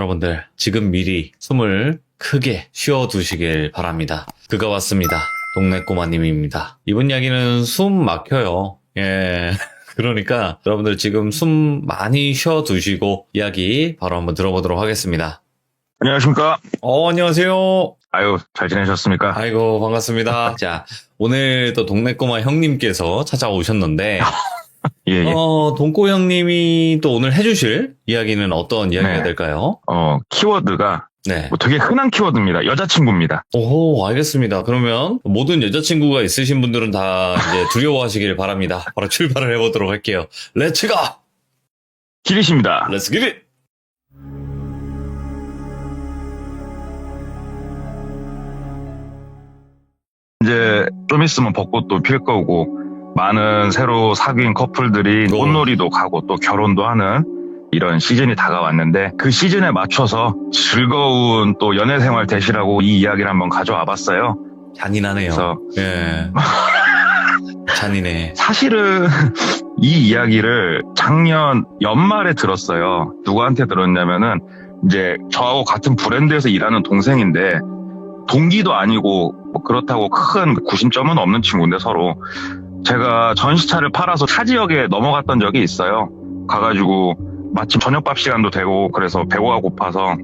여러분들 지금 미리 숨을 크게 쉬어두시길 바랍니다. 그가 왔습니다. 동네 꼬마님입니다. 이번 이야기는 숨 막혀요. 예. 그러니까 여러분들 지금 숨 많이 쉬어두시고 이야기 바로 한번 들어보도록 하겠습니다. 안녕하십니까? 안녕하세요. 아유, 잘 지내셨습니까? 아이고 반갑습니다. 자, 오늘 또 동네 꼬마 형님께서 찾아오셨는데 예. 동꼬 형님이 또 오늘 해주실 이야기는 어떤 이야기가 네. 될까요? 키워드가 네. 뭐 되게 흔한 키워드입니다. 여자친구입니다. 오호, 알겠습니다. 그러면 모든 여자친구가 있으신 분들은 다 이제 두려워하시길 바랍니다. 바로 출발을 해보도록 할게요. 렛츠 고! 기리십니다. 렛츠 기릿! 이제 좀 있으면 벚꽃도 필 거고 많은 새로 사귄 커플들이 오. 꽃놀이도 가고 또 결혼도 하는 이런 시즌이 다가왔는데 그 시즌에 맞춰서 즐거운 또 연애 생활 되시라고 이 이야기를 한번 가져와 봤어요. 잔인하네요. 그래서 예. 잔인해. 사실은 이 이야기를 작년 연말에 들었어요. 누구한테 들었냐면은 이제 저하고 같은 브랜드에서 일하는 동생인데 동기도 아니고 뭐 그렇다고 큰 구심점은 없는 친구인데 서로 제가 전시차를 팔아서 타 지역에 넘어갔던 적이 있어요. 가가지고 마침 저녁밥 시간도 되고 그래서 배고가 고파서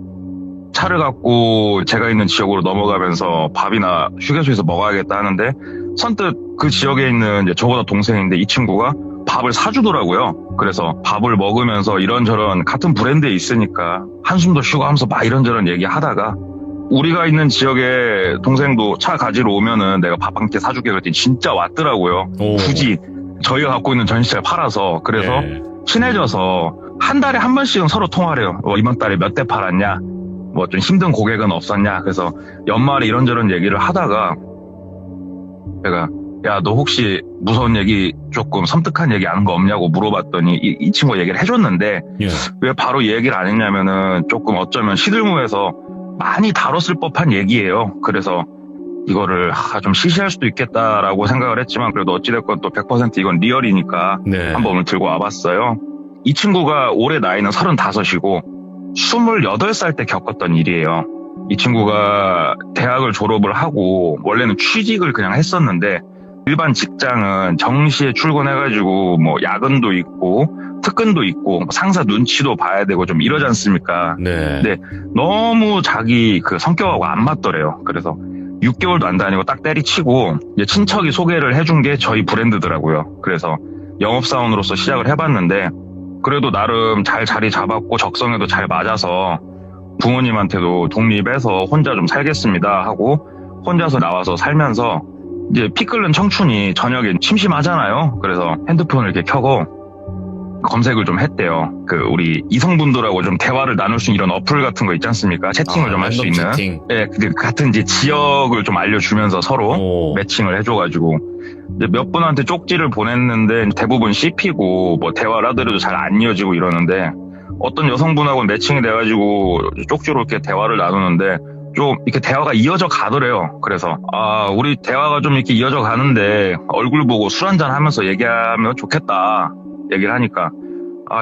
차를 갖고 제가 있는 지역으로 넘어가면서 밥이나 휴게소에서 먹어야겠다 하는데 선뜻 그 지역에 있는 이제 저보다 동생인데 이 친구가 밥을 사주더라고요. 그래서 밥을 먹으면서 이런저런 같은 브랜드에 있으니까 한숨도 쉬고 하면서 막 이런저런 얘기하다가 우리가 있는 지역에 동생도 차 가지러 오면은 내가 밥 한 끼 사줄게 그랬더니 진짜 왔더라고요. 오. 굳이 저희가 갖고 있는 전시차를 팔아서 그래서 예. 친해져서 한 달에 한 번씩은 서로 통화를 해요. 이번 달에 몇 대 팔았냐? 뭐 좀 힘든 고객은 없었냐? 그래서 연말에 이런저런 얘기를 하다가 제가 야, 너 혹시 무서운 얘기 조금 섬뜩한 얘기 아는 거 없냐고 물어봤더니 이 친구가 얘기를 해줬는데 예. 왜 바로 얘기를 안 했냐면은 조금 어쩌면 시들무에서 많이 다뤘을 법한 얘기예요. 그래서 이거를 좀 시시할 수도 있겠다라고 생각을 했지만 그래도 어찌됐건 또 100% 이건 리얼이니까 네. 한번 오늘 들고 와봤어요. 이 친구가 올해 나이는 35이고 28살 때 겪었던 일이에요. 이 친구가 대학을 졸업을 하고 원래는 취직을 그냥 했었는데 일반 직장은 정시에 출근해가지고 뭐 야근도 있고 특근도 있고 상사 눈치도 봐야 되고 좀 이러지 않습니까? 네. 네. 너무 자기 그 성격하고 안 맞더래요. 그래서 6개월도 안 다니고 딱 때리치고 이제 친척이 소개를 해준 게 저희 브랜드더라고요. 그래서 영업사원으로서 시작을 해봤는데 그래도 나름 잘 자리 잡았고 적성에도 잘 맞아서 부모님한테도 독립해서 혼자 좀 살겠습니다 하고 혼자서 나와서 살면서 이제 피 끓는 청춘이 저녁에 심심하잖아요. 그래서 핸드폰을 이렇게 켜고 검색을 좀 했대요. 그 우리 이성분들하고 좀 대화를 나눌 수 있는 이런 어플 같은 거 있지 않습니까? 채팅을 좀 할 수 랜덤 있는. 채팅. 예, 근데 같은 이제 지역을 좀 알려주면서 서로 오. 매칭을 해줘가지고 이제 몇 분한테 쪽지를 보냈는데 대부분 씹히고 뭐 대화를 하더라도 잘 안 이어지고 이러는데 어떤 여성분하고 매칭이 돼가지고 쪽지로 이렇게 대화를 나누는데 좀 이렇게 대화가 이어져 가더래요. 그래서 우리 대화가 좀 이렇게 이어져 가는데 얼굴 보고 술 한잔 하면서 얘기하면 좋겠다 얘기를 하니까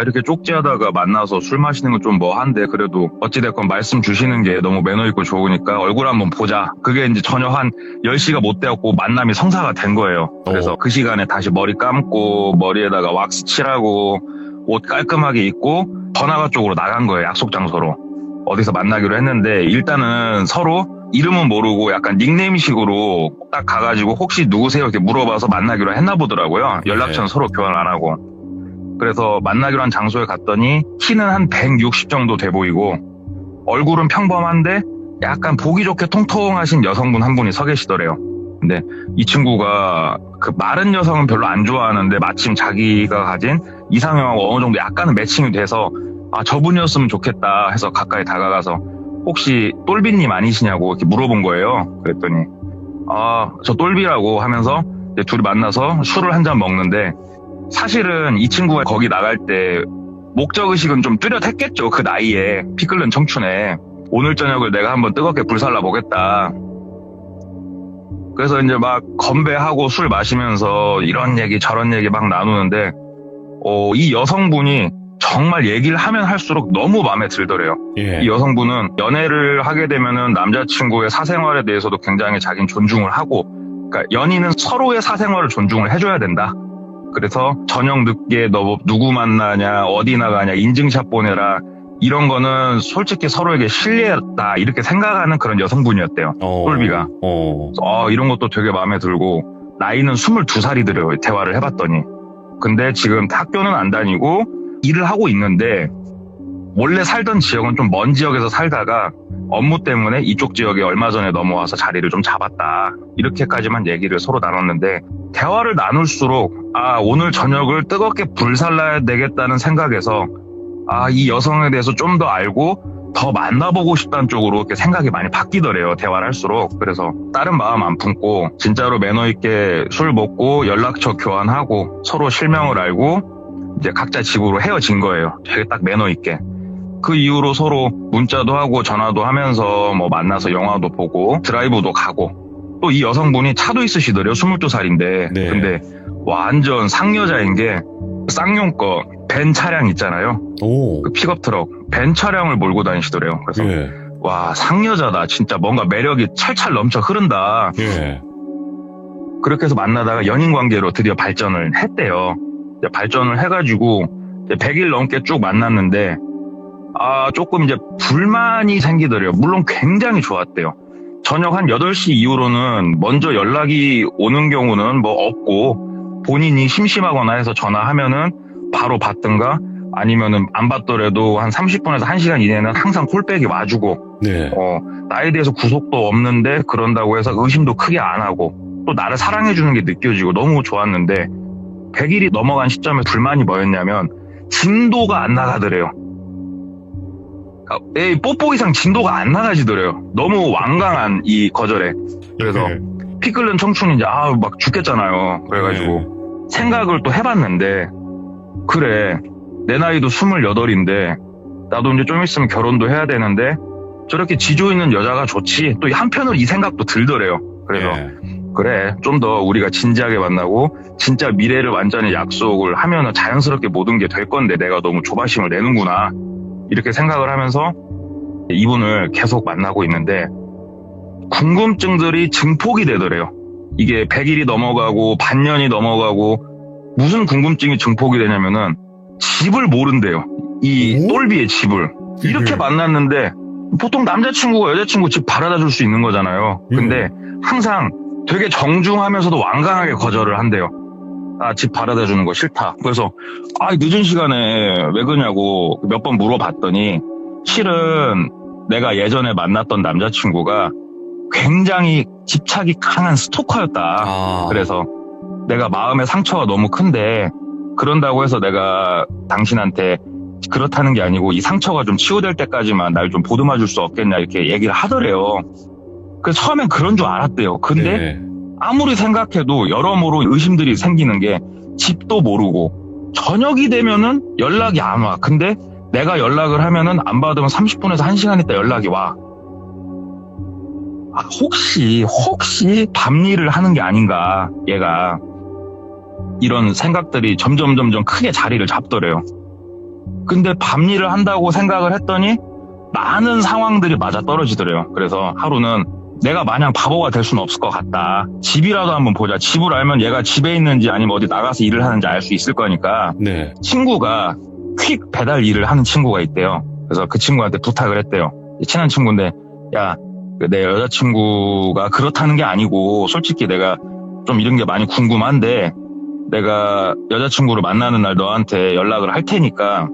이렇게 쪽지하다가 만나서 술 마시는 건 좀 뭐한데 그래도 어찌됐건 말씀 주시는 게 너무 매너 있고 좋으니까 얼굴 한번 보자. 그게 이제 저녁 한 10시가 못 되었고 만남이 성사가 된 거예요. 그래서 그 시간에 다시 머리 감고 머리에다가 왁스 칠하고 옷 깔끔하게 입고 번화가 쪽으로 나간 거예요. 약속 장소로. 어디서 만나기로 했는데 일단은 서로 이름은 모르고 약간 닉네임식으로 딱 가가지고 혹시 누구세요? 이렇게 물어봐서 만나기로 했나 보더라고요. 연락처는 서로 교환 안 하고. 그래서 만나기로 한 장소에 갔더니 키는 한 160 정도 돼 보이고 얼굴은 평범한데 약간 보기 좋게 통통하신 여성분 한 분이 서 계시더래요. 근데 이 친구가 그 마른 여성은 별로 안 좋아하는데 마침 자기가 가진 이상형하고 어느 정도 약간은 매칭이 돼서 저분이었으면 좋겠다 해서 가까이 다가가서 혹시 똘비님 아니시냐고 이렇게 물어본 거예요. 그랬더니 저 똘비라고 하면서 이제 둘이 만나서 술을 한 잔 먹는데 사실은 이 친구가 거기 나갈 때 목적의식은 좀 뚜렷했겠죠. 그 나이에 피 끓는 청춘에 오늘 저녁을 내가 한번 뜨겁게 불살라 보겠다. 그래서 이제 막 건배하고 술 마시면서 이런 얘기 저런 얘기 막 나누는데 이 여성분이 정말 얘기를 하면 할수록 너무 마음에 들더래요. 예. 이 여성분은 연애를 하게 되면은 남자친구의 사생활에 대해서도 굉장히 자기는 존중을 하고, 그러니까 연인은 서로의 사생활을 존중을 해줘야 된다. 그래서 저녁 늦게 너 누구 만나냐, 어디 나가냐, 인증샷 보내라, 이런 거는 솔직히 서로에게 실례다, 이렇게 생각하는 그런 여성분이었대요. 똘비가. 이런 것도 되게 마음에 들고, 나이는 22살이더래요. 대화를 해봤더니. 근데 지금 학교는 안 다니고 일을 하고 있는데, 원래 살던 지역은 좀 먼 지역에서 살다가 업무 때문에 이쪽 지역에 얼마 전에 넘어와서 자리를 좀 잡았다. 이렇게까지만 얘기를 서로 나눴는데, 대화를 나눌수록 오늘 저녁을 뜨겁게 불살라야 되겠다는 생각에서 이 여성에 대해서 좀 더 알고 더 만나보고 싶다는 쪽으로 이렇게 생각이 많이 바뀌더래요. 대화를 할수록. 그래서 다른 마음 안 품고 진짜로 매너 있게 술 먹고 연락처 교환하고 서로 실명을 알고 이제 각자 집으로 헤어진 거예요. 되게 딱 매너 있게. 그 이후로 서로 문자도 하고 전화도 하면서 뭐 만나서 영화도 보고 드라이브도 가고, 또 이 여성분이 차도 있으시더래요. 22살인데. 네. 근데 완전 상여자인 게 쌍용 거 벤 차량 있잖아요. 그 픽업 트럭 벤 차량을 몰고 다니시더래요. 그래서 예. 와, 상여자다. 진짜 뭔가 매력이 찰찰 넘쳐 흐른다. 예. 그렇게 해서 만나다가 연인 관계로 드디어 발전을 했대요. 이제 발전을 해가지고 이제 100일 넘게 쭉 만났는데 조금 이제 불만이 생기더래요. 물론 굉장히 좋았대요. 저녁 한 8시 이후로는 먼저 연락이 오는 경우는 뭐 없고, 본인이 심심하거나 해서 전화하면은 바로 받든가, 아니면은 안 받더라도 한 30분에서 1시간 이내는 항상 콜백이 와주고, 네. 나에 대해서 구속도 없는데 그런다고 해서 의심도 크게 안 하고, 또 나를 사랑해주는 게 느껴지고 너무 좋았는데, 100일이 넘어간 시점에 불만이 뭐였냐면 진도가 안 나가더래요. 뽀뽀 이상 진도가 안 나가지더래요. 너무 완강한 이 거절에. 그래서 피 끓는 청춘인지 막 죽겠잖아요. 그래가지고 생각을 또 해봤는데, 그래, 내 나이도 28인데 나도 이제 좀 있으면 결혼도 해야 되는데 저렇게 지조 있는 여자가 좋지. 또 한편으로 이 생각도 들더래요. 그래서 그래, 좀 더 우리가 진지하게 만나고 진짜 미래를 완전히 약속을 하면은 자연스럽게 모든 게 될 건데 내가 너무 조바심을 내는구나, 이렇게 생각을 하면서 이분을 계속 만나고 있는데, 궁금증들이 증폭이 되더래요. 이게 100일이 넘어가고 반년이 넘어가고 무슨 궁금증이 증폭이 되냐면은 집을 모른대요. 이 똘비의 집을. 이렇게 만났는데 보통 남자친구가 여자친구 집 바라다 줄 수 있는 거잖아요. 근데 항상 되게 정중하면서도 완강하게 거절을 한대요. 집 바라다 주는 거 싫다. 그래서 늦은 시간에 왜 그러냐고 몇 번 물어봤더니, 실은 내가 예전에 만났던 남자친구가 굉장히 집착이 강한 스토커였다. 그래서 내가 마음의 상처가 너무 큰데, 그런다고 해서 내가 당신한테 그렇다는 게 아니고 이 상처가 좀 치유될 때까지만 날 좀 보듬어 줄 수 없겠냐, 이렇게 얘기를 하더래요. 그래서 처음엔 그런 줄 알았대요. 근데 아무리 생각해도 여러모로 의심들이 생기는 게, 집도 모르고 저녁이 되면은 연락이 안 와. 근데 내가 연락을 하면은 안 받으면 30분에서 1시간 있다 연락이 와. 혹시 밤일을 하는 게 아닌가, 얘가. 이런 생각들이 점점 크게 자리를 잡더래요. 근데 밤일을 한다고 생각을 했더니 많은 상황들이 맞아 떨어지더래요. 그래서 하루는 내가 마냥 바보가 될 수는 없을 것 같다. 집이라도 한번 보자. 집을 알면 얘가 집에 있는지 아니면 어디 나가서 일을 하는지 알 수 있을 거니까. 친구가 퀵 배달 일을 하는 친구가 있대요. 그래서 그 친구한테 부탁을 했대요. 친한 친구인데, 야, 내 여자친구가 그렇다는 게 아니고 솔직히 내가 좀 이런 게 많이 궁금한데, 내가 여자친구를 만나는 날 너한테 연락을 할 테니까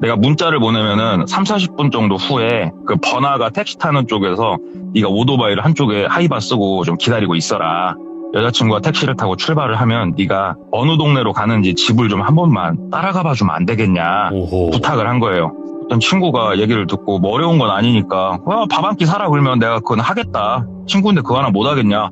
내가 문자를 보내면은 30-40분 정도 후에 그 번화가 택시 타는 쪽에서 네가 오토바이를 한쪽에 하이바 쓰고 좀 기다리고 있어라. 여자친구가 택시를 타고 출발을 하면 네가 어느 동네로 가는지 집을 좀 한 번만 따라가 봐주면 안 되겠냐, 부탁을 한 거예요. 어떤 친구가 얘기를 듣고 뭐 어려운 건 아니니까 밥 한 끼 사라 그러면 내가 그건 하겠다. 친구인데 그거 하나 못 하겠냐.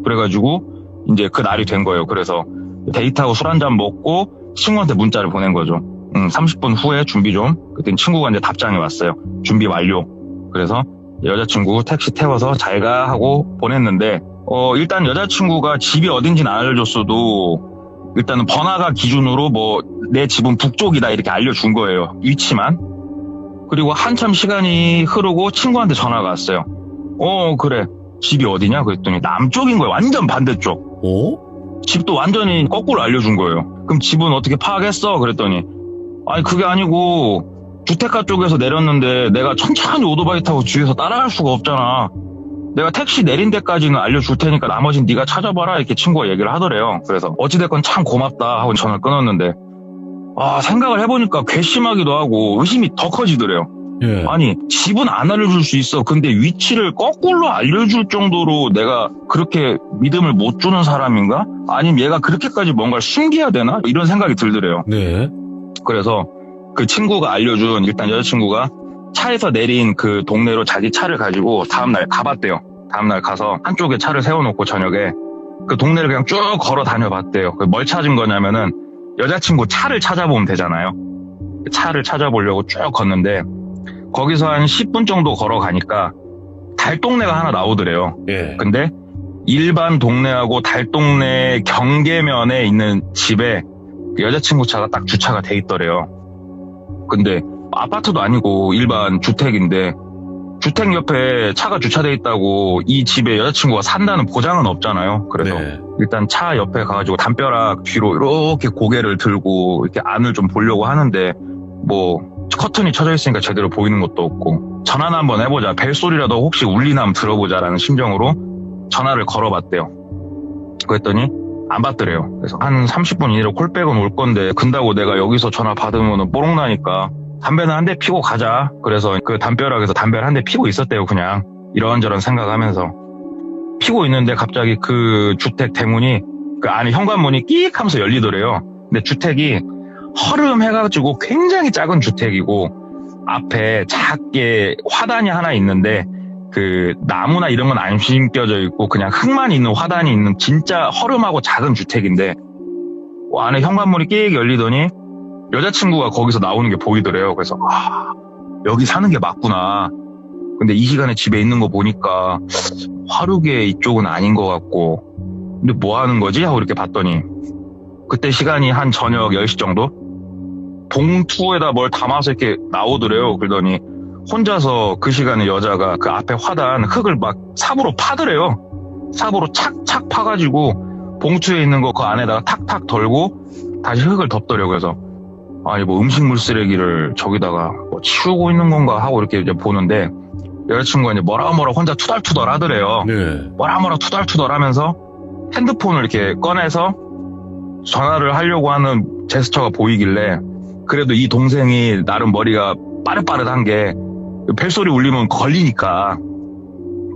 그래가지고 이제 그 날이 된 거예요. 그래서 데이트하고 술 한잔 먹고 친구한테 문자를 보낸 거죠. 30분 후에 준비 좀. 그때 친구가 이제 답장이 왔어요. 준비 완료. 그래서 여자친구 택시 태워서 잘 가 하고 보냈는데, 일단 여자친구가 집이 어딘지는 안 알려줬어도 일단은 번화가 기준으로 뭐 내 집은 북쪽이다 이렇게 알려준 거예요. 위치만. 그리고 한참 시간이 흐르고 친구한테 전화가 왔어요. 그래. 집이 어디냐? 그랬더니 남쪽인 거예요. 완전 반대쪽. 오? 집도 완전히 거꾸로 알려준 거예요. 그럼 집은 어떻게 파악했어? 그랬더니 아니 그게 아니고 주택가 쪽에서 내렸는데 내가 천천히 오토바이 타고 뒤에서 따라갈 수가 없잖아. 내가 택시 내린 데까지는 알려줄 테니까 나머진 네가 찾아봐라 이렇게 친구가 얘기를 하더래요. 그래서 어찌됐건 참 고맙다 하고 전화를 끊었는데 생각을 해보니까 괘씸하기도 하고 의심이 더 커지더래요. 예. 아니 집은 안 알려줄 수 있어. 근데 위치를 거꾸로 알려줄 정도로 내가 그렇게 믿음을 못 주는 사람인가? 아니면 얘가 그렇게까지 뭔가를 숨겨야 되나? 이런 생각이 들더래요. 네. 그래서 그 친구가 알려준 일단 여자친구가 차에서 내린 그 동네로 자기 차를 가지고 다음날 가봤대요. 다음날 가서 한쪽에 차를 세워놓고 저녁에 그 동네를 그냥 쭉 걸어 다녀봤대요. 뭘 찾은 거냐면은 여자친구 차를 찾아보면 되잖아요. 차를 찾아보려고 쭉 걷는데 거기서 한 10분 정도 걸어가니까 달동네가 하나 나오더래요. 예. 근데 일반 동네하고 달동네 경계면에 있는 집에 그 여자친구 차가 딱 주차가 돼 있더래요. 근데 아파트도 아니고 일반 주택인데 주택 옆에 차가 주차돼 있다고 이 집에 여자친구가 산다는 보장은 없잖아요. 그래서 네. 일단 차 옆에 가가지고 담벼락 뒤로 이렇게 고개를 들고 이렇게 안을 좀 보려고 하는데 뭐 커튼이 쳐져 있으니까 제대로 보이는 것도 없고 전화나 한번 해보자. 벨소리라도 혹시 울리나 한번 들어보자라는 심정으로 전화를 걸어봤대요. 그랬더니 안 받더래요. 그래서 한 30분 이내로 콜백은 올 건데 근다고 내가 여기서 전화 받으면 뽀록 나니까 담배는 한 대 피고 가자. 그래서 그 담벼락에서 담배를 한 대 피고 있었대요. 그냥 이런저런 생각하면서 피고 있는데 갑자기 그 주택 대문이 그 안에 현관문이 끼익 하면서 열리더래요. 근데 주택이 허름해가지고 굉장히 작은 주택이고 앞에 작게 화단이 하나 있는데 그 나무나 이런 건 안 심겨져 있고 그냥 흙만 있는 화단이 있는 진짜 허름하고 작은 주택인데 안에 현관문이 끼익 열리더니 여자친구가 거기서 나오는 게 보이더래요. 그래서 여기 사는 게 맞구나. 근데 이 시간에 집에 있는 거 보니까 화류계 이쪽은 아닌 것 같고 근데 뭐 하는 거지? 하고 이렇게 봤더니 그때 시간이 한 저녁 10시 정도? 봉투에다 뭘 담아서 이렇게 나오더래요. 그러더니 혼자서 그 시간에 여자가 그 앞에 화단 흙을 막 삽으로 파더래요. 삽으로 착착 파가지고 봉투에 있는 거 그 안에다가 탁탁 덜고 다시 흙을 덮더래요. 그래서 아니 뭐 음식물 쓰레기를 저기다가 뭐 치우고 있는 건가 하고 이렇게 이제 보는데 여자친구가 이제 뭐라 혼자 투덜투덜 하더래요. 네. 뭐라 투덜투덜 하면서 핸드폰을 이렇게 꺼내서 전화를 하려고 하는 제스처가 보이길래 그래도 이 동생이 나름 머리가 빠릇빠릇한 게 벨소리 울리면 걸리니까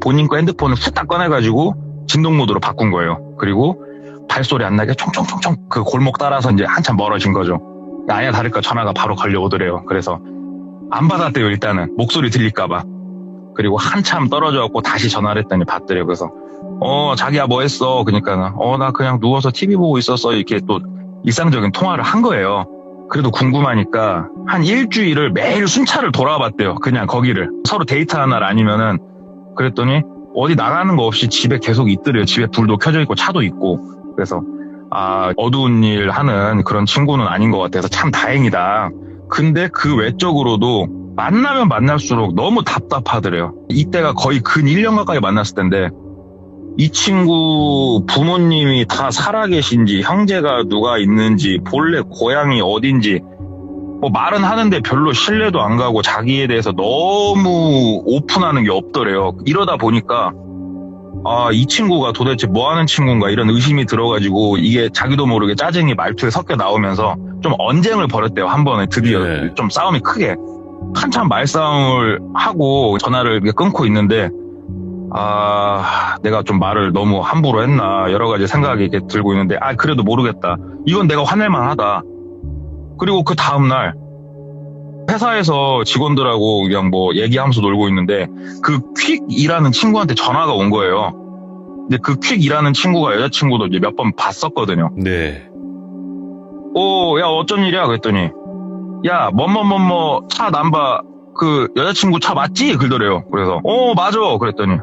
본인 거 핸드폰을 후딱 꺼내가지고 진동 모드로 바꾼 거예요. 그리고 발소리 안 나게 총총총총 그 골목 따라서 이제 한참 멀어진 거죠. 아니야 다를까 전화가 바로 걸려오더래요. 그래서 안 받았대요. 일단은 목소리 들릴까봐. 그리고 한참 떨어져갖고 다시 전화를 했더니 받더래요. 그래서 자기야 뭐 했어? 그러니까 나 그냥 누워서 TV 보고 있었어. 이렇게 또 일상적인 통화를 한 거예요. 그래도 궁금하니까 한 일주일을 매일 순찰을 돌아봤대요. 그냥 거기를 서로 데이트하는 날 아니면은. 그랬더니 어디 나가는 거 없이 집에 계속 있더래요. 집에 불도 켜져 있고 차도 있고. 그래서 어두운 일 하는 그런 친구는 아닌 것 같아서 참 다행이다. 근데 그 외적으로도 만나면 만날수록 너무 답답하더래요. 이때가 거의 근 1년 가까이 만났을 텐데 이 친구 부모님이 다 살아계신지 형제가 누가 있는지 본래 고향이 어딘지 뭐 말은 하는데 별로 신뢰도 안 가고 자기에 대해서 너무 오픈하는 게 없더래요. 이러다 보니까 이 친구가 도대체 뭐 하는 친구인가 이런 의심이 들어가지고 이게 자기도 모르게 짜증이 말투에 섞여 나오면서 좀 언쟁을 벌였대요. 한 번에 드디어 네. 좀 싸움이 크게 한참 말싸움을 하고 전화를 이렇게 끊고 있는데 내가 좀 말을 너무 함부로 했나 여러 가지 생각이 이렇게 들고 있는데 그래도 모르겠다. 이건 내가 화낼만 하다. 그리고 그 다음날 회사에서 직원들하고 그냥 뭐 얘기하면서 놀고 있는데 그 퀵이라는 친구한테 전화가 온 거예요. 근데 그 퀵이라는 친구가 여자친구도 이제 몇 번 봤었거든요. 네. 야 어쩐 일이야? 그랬더니 야 뭐뭐뭐뭐 차 남바 그 여자친구 차 맞지? 그러더래요. 그래서 맞아. 그랬더니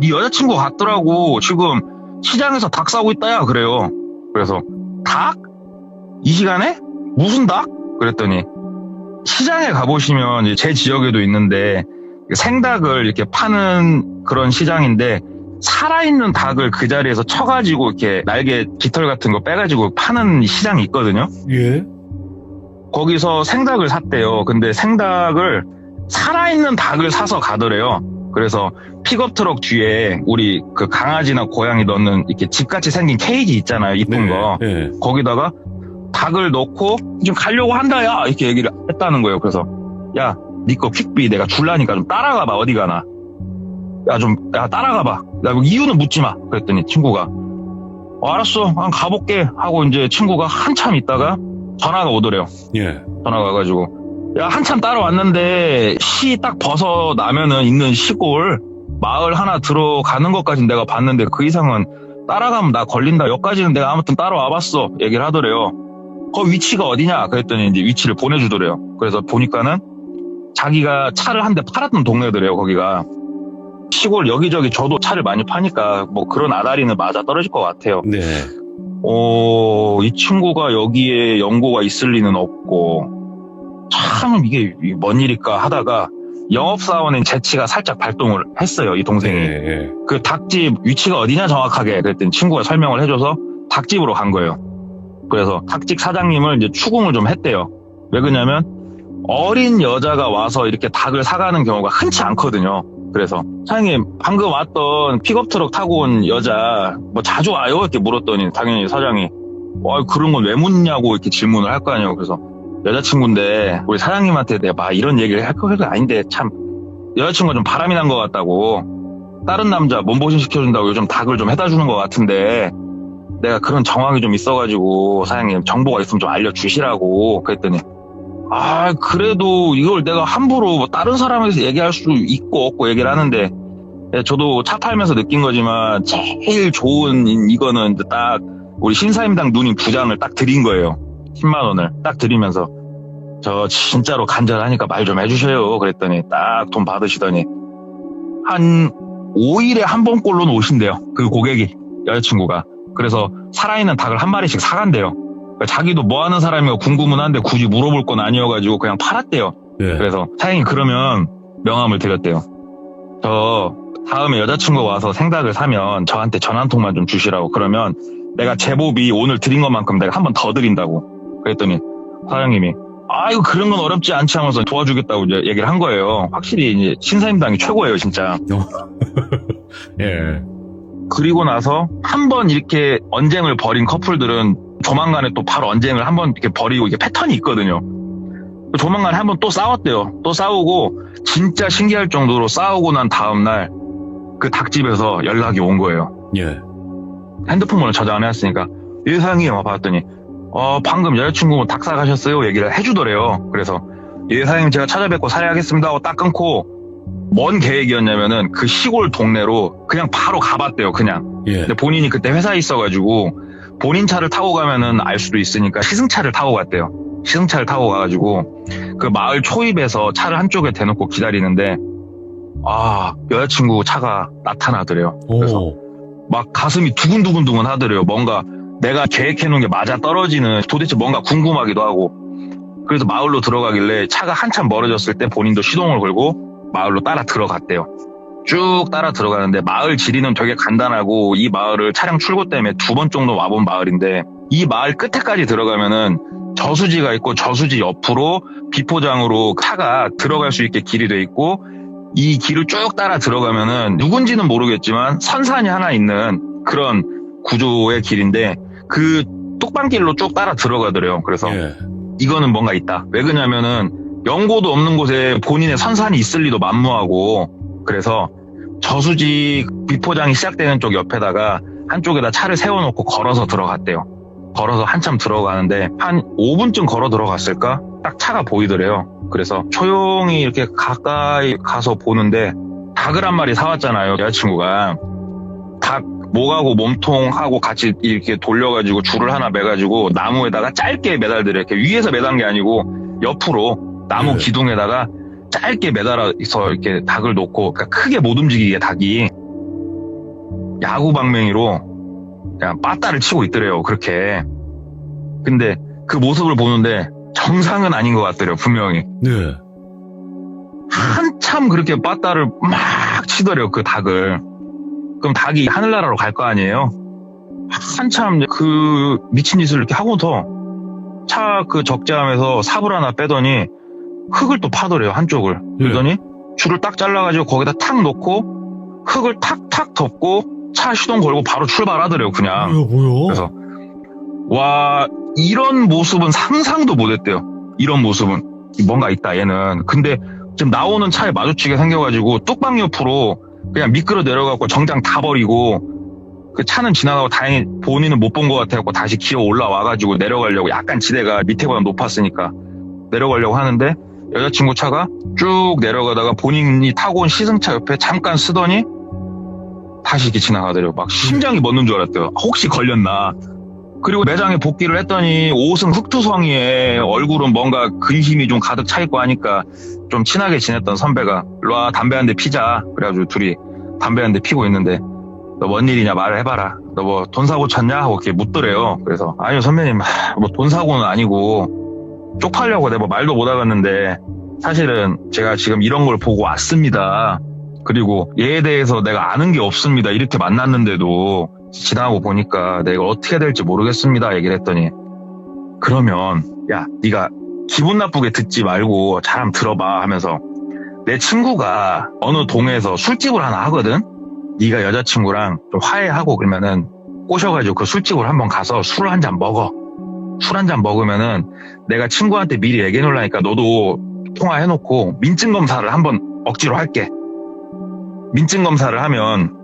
네 여자친구 같더라고. 지금 시장에서 닭 사고 있다야. 그래요. 그래서 닭? 이 시간에? 무슨 닭? 그랬더니 시장에 가보시면 이제 제 지역에도 있는데 생닭을 이렇게 파는 그런 시장인데 살아있는 닭을 그 자리에서 쳐가지고 이렇게 날개 깃털 같은 거 빼가지고 파는 시장이 있거든요. 예? 거기서 생닭을 샀대요. 근데 생닭을 살아있는 닭을 사서 가더래요. 그래서 픽업 트럭 뒤에 우리 그 강아지나 고양이 넣는 이렇게 집같이 생긴 케이지 있잖아요. 이쁜 거. 네. 거기다가 닭을 넣고 지금 가려고 한다 야 이렇게 얘기를 했다는 거예요. 그래서 야 니 거 퀵비 내가 줄라니까 좀 따라가봐. 어디 가나. 야 따라가봐. 나 이유는 묻지 마. 그랬더니 친구가 알았어 한 가볼게 하고 이제 친구가 한참 있다가 전화가 오더래요. 예. 전화가 와가지고 야 한참 따라왔는데 시 딱 벗어나면은 있는 시골 마을 하나 들어가는 것까지는 내가 봤는데 그 이상은 따라가면 나 걸린다. 여기까지는 내가 아무튼 따라와봤어. 얘기를 하더래요. 그 위치가 어디냐? 그랬더니 이제 위치를 보내주더래요. 그래서 보니까는 자기가 차를 한 대 팔았던 동네더래요. 거기가 시골 여기저기 저도 차를 많이 파니까 뭐 그런 아다리는 맞아 떨어질 것 같아요. 네. 이 친구가 여기에 연고가 있을 리는 없고 참 이게 뭔 일일까 하다가 영업사원인 재치가 살짝 발동을 했어요. 이 동생이. 예. 그 닭집 위치가 어디냐 정확하게 그랬더니 친구가 설명을 해줘서 닭집으로 간 거예요. 그래서 닭집 사장님을 이제 추궁을 좀 했대요. 왜 그러냐면 어린 여자가 와서 이렇게 닭을 사가는 경우가 흔치 않거든요. 그래서 사장님 방금 왔던 픽업 트럭 타고 온 여자 뭐 자주 와요? 이렇게 물었더니 당연히 사장이 그런 건 왜 묻냐고 이렇게 질문을 할 거 아니에요. 그래서 여자친구인데 우리 사장님한테 내가 막 이런 얘기를 할 거 아닌데 참 여자친구가 좀 바람이 난 것 같다고 다른 남자 몸보신 시켜준다고 요즘 닭을 좀 해다 주는 것 같은데 내가 그런 정황이 좀 있어가지고 사장님 정보가 있으면 좀 알려주시라고 그랬더니 그래도 이걸 내가 함부로 뭐 다른 사람에서 얘기할 수 있고 없고 얘기를 하는데 저도 차 팔면서 느낀 거지만 제일 좋은 이거는 딱 우리 신사임당 누님 부장을 딱 드린 거예요. 10만 원을 딱 드리면서 저 진짜로 간절하니까 말 좀 해주셔요. 그랬더니 딱 돈 받으시더니 한 5일에 한 번꼴로는 오신대요. 그 고객이 여자친구가. 그래서 살아있는 닭을 한 마리씩 사간대요. 그러니까 자기도 뭐 하는 사람이가 궁금은 한데 굳이 물어볼 건 아니어가지고 그냥 팔았대요. 예. 그래서 사장님 그러면 명함을 드렸대요. 저 다음에 여자친구 와서 생닭을 사면 저한테 전화 한 통만 좀 주시라고. 그러면 내가 제보비 오늘 드린 것만큼 내가 한 번 더 드린다고. 그랬더니 사장님이 이거 그런 건 어렵지 않지 하면서 도와주겠다고 이제 얘기를 한 거예요. 확실히 이제 신사임당이 최고예요, 진짜. 예. 그리고 나서 한 번 이렇게 언쟁을 벌인 커플들은 조만간에 또 바로 언쟁을 한 번 이렇게 벌이고 이게 패턴이 있거든요. 조만간에 한 번 또 싸웠대요. 또 싸우고 진짜 신기할 정도로 싸우고 난 다음날 그 닭집에서 연락이 온 거예요. 예. 핸드폰으로 저장을 해놨으니까 예상이 봤더니 방금 여자친구 닭 사가셨어요? 얘기를 해주더래요. 그래서 예 사장님 제가 찾아뵙고 살해하겠습니다 하고 딱 끊고 뭔 계획이었냐면은 그 시골 동네로 그냥 바로 가봤대요. 그냥. 예. 근데 본인이 그때 회사에 있어가지고 본인 차를 타고 가면은 알 수도 있으니까 시승차를 타고 갔대요. 시승차를 타고 가가지고 그 마을 초입에서 차를 한쪽에 대놓고 기다리는데 여자친구 차가 나타나더래요. 그래서 막 가슴이 두근두근 하더래요. 뭔가 내가 계획해놓은 게 맞아 떨어지는 도대체 뭔가 궁금하기도 하고. 그래서 마을로 들어가길래 차가 한참 멀어졌을 때 본인도 시동을 걸고 마을로 따라 들어갔대요. 쭉 따라 들어가는데 마을 지리는 되게 간단하고 이 마을을 차량 출고 때문에 2번 정도 와본 마을인데 이 마을 끝에까지 들어가면은 저수지가 있고 저수지 옆으로 비포장으로 차가 들어갈 수 있게 길이 돼 있고 이 길을 쭉 따라 들어가면은 누군지는 모르겠지만 선산이 하나 있는 그런 구조의 길인데 그 뚝방길로 쭉 따라 들어가더래요. 그래서 이거는 뭔가 있다. 왜 그러냐면은 연고도 없는 곳에 본인의 선산이 있을 리도 만무하고 그래서 저수지 비포장이 시작되는 쪽 옆에다가 한쪽에다 차를 세워놓고 걸어서 들어갔대요. 걸어서 한참 들어가는데 한 5분쯤 걸어 들어갔을까? 딱 차가 보이더래요. 그래서 조용히 이렇게 가까이 가서 보는데 닭을 한 마리 사왔잖아요. 여자친구가. 닭 목하고 몸통하고 같이 이렇게 돌려가지고 줄을 하나 매가지고 나무에다가 짧게 매달더래요. 이렇게 위에서 매단 게 아니고 옆으로 나무 기둥에다가 짧게 매달아서 이렇게 닭을 놓고 그러니까 크게 못 움직이게 닭이 야구 방망이로 그냥 빠따를 치고 있더래요. 그렇게. 근데 그 모습을 보는데 정상은 아닌 것 같더래요, 분명히. 네. 한참 그렇게 빠따를 막 치더래요, 그 닭을. 그럼 닭이 하늘나라로 갈 거 아니에요? 한참 그 미친 짓을 이렇게 하고서 차 그 적재함에서 삽을 하나 빼더니 흙을 또 파더래요, 한쪽을. 그러더니 줄을 딱 잘라가지고 거기다 탁 놓고 흙을 탁탁 덮고 차 시동 걸고 바로 출발하더래요, 그냥. 뭐야? 그래서 와, 이런 모습은 상상도 못했대요. 이런 모습은 뭔가 있다, 얘는. 근데 지금 나오는 차에 마주치게 생겨가지고 뚝방 옆으로 그냥 미끄러 내려가고 정장 다 버리고 그 차는 지나가고 다행히 본인은 못 본 것 같아갖고 다시 기어 올라와가지고 내려가려고, 약간 지대가 밑에보다 높았으니까 내려가려고 하는데 여자친구 차가 쭉 내려가다가 본인이 타고 온 시승차 옆에 잠깐 쓰더니 다시 이렇게 지나가더래요. 막 심장이 멎는 줄 알았대요. 혹시 걸렸나. 그리고 매장에 복귀를 했더니 옷은 흑투성이에 얼굴은 뭔가 근심이 좀 가득 차 있고 하니까 좀 친하게 지냈던 선배가 일로 와, 담배 한 대 피자. 그래가지고 둘이 담배 한 대 피고 있는데 너 뭔 일이냐 말을 해봐라. 너 뭐 돈 사고 쳤냐? 하고 이렇게 묻더래요. 그래서 아니요 선배님, 뭐 돈 사고는 아니고 쪽팔려고 내가 뭐 말도 못 하겠는데 사실은 제가 지금 이런 걸 보고 왔습니다. 그리고 얘에 대해서 내가 아는 게 없습니다. 이렇게 만났는데도 지나고 보니까 내가 어떻게 해야 될지 모르겠습니다. 얘기를 했더니 그러면 야, 네가 기분 나쁘게 듣지 말고 잘 한번 들어봐 하면서 내 친구가 어느 동에서 술집을 하나 하거든. 네가 여자친구랑 좀 화해하고 그러면은 꼬셔가지고 그 술집을 한번 가서 술을 한 잔 먹어. 술 한 잔 먹으면은 내가 친구한테 미리 얘기해 놓으려니까 너도 통화해놓고 민증 검사를 한번 억지로 할게. 민증 검사를 하면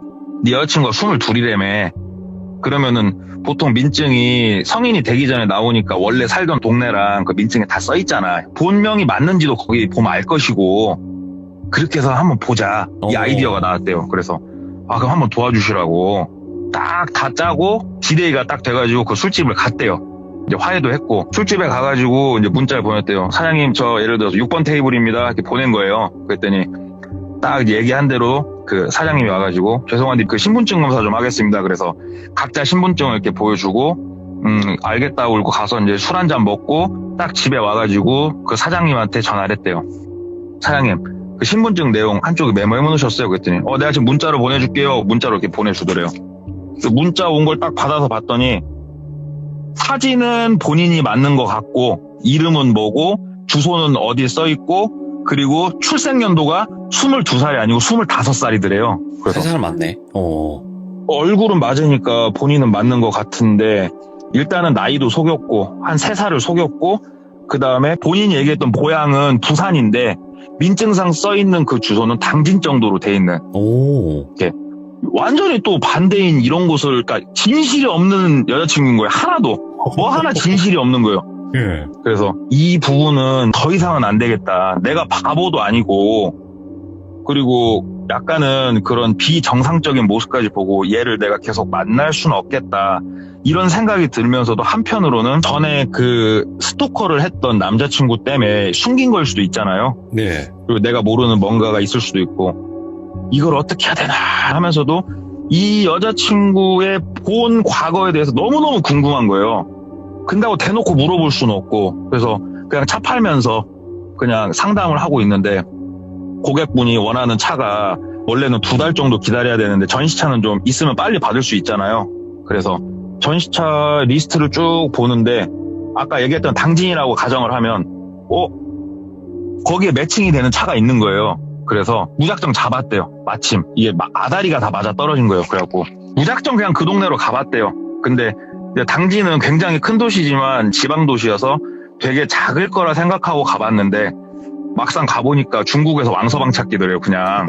네 여자친구가 22이라며. 그러면은 보통 민증이 성인이 되기 전에 나오니까 원래 살던 동네랑 그 민증에 다 써있잖아. 본명이 맞는지도 거기 보면 알 것이고. 그렇게 해서 한번 보자. 이 아이디어가 나왔대요. 그래서 그럼 한번 도와주시라고 딱 다 짜고 디데이가 딱 돼가지고 그 술집을 갔대요. 이제 화해도 했고 술집에 가가지고 이제 문자를 보냈대요. 사장님, 저 예를 들어서 6번 테이블입니다. 이렇게 보낸 거예요. 그랬더니 딱 얘기한 대로 그 사장님이 와가지고 죄송한데 그 신분증 검사 좀 하겠습니다. 그래서 각자 신분증을 이렇게 보여주고 알겠다고 울고 가서 이제 술 한 잔 먹고 딱 집에 와가지고 그 사장님한테 전화를 했대요. 사장님, 그 신분증 내용 한쪽에 메모해 놓으셨어요? 그랬더니 내가 지금 문자로 보내줄게요. 문자로 이렇게 보내주더래요. 그 문자 온 걸 딱 받아서 봤더니 사진은 본인이 맞는 것 같고 이름은 뭐고 주소는 어디에 써있고 그리고 출생연도가 22살이 아니고 25살이더래요. 그래서 3살 맞네. 얼굴은 맞으니까 본인은 맞는 것 같은데 일단은 나이도 속였고 한 3살을 속였고 그 다음에 본인이 얘기했던 고향은 부산인데 민증상 써있는 그 주소는 당진 정도로 돼 있는. 이렇게 완전히 또 반대인 이런 곳을, 그러니까 진실이 없는 여자친구인 거예요. 하나도. 뭐 하나 진실이 없는 거예요. 예. 그래서 이 부분은 더 이상은 안 되겠다. 내가 바보도 아니고 그리고 약간은 그런 비정상적인 모습까지 보고 얘를 내가 계속 만날 수는 없겠다. 이런 생각이 들면서도 한편으로는 전에 그 스토커를 했던 남자친구 때문에 숨긴 걸 수도 있잖아요. 네. 그리고 내가 모르는 뭔가가 있을 수도 있고 이걸 어떻게 해야 되나 하면서도 이 여자친구의 본 과거에 대해서 너무너무 궁금한 거예요. 근다고 대놓고 물어볼 수는 없고 그래서 그냥 차 팔면서 그냥 상담을 하고 있는데 고객분이 원하는 차가 원래는 2달 정도 기다려야 되는데 전시차는 좀 있으면 빨리 받을 수 있잖아요. 그래서 전시차 리스트를 쭉 보는데 아까 얘기했던 당진이라고 가정을 하면 거기에 매칭이 되는 차가 있는 거예요. 그래서 무작정 잡았대요. 마침 이게 아다리가 다 맞아 떨어진 거예요. 그래갖고 무작정 그냥 그 동네로 가봤대요. 근데 당진은 굉장히 큰 도시지만 지방 도시여서 되게 작을 거라 생각하고 가봤는데 막상 가보니까 중국에서 왕서방 찾기더래요. 그냥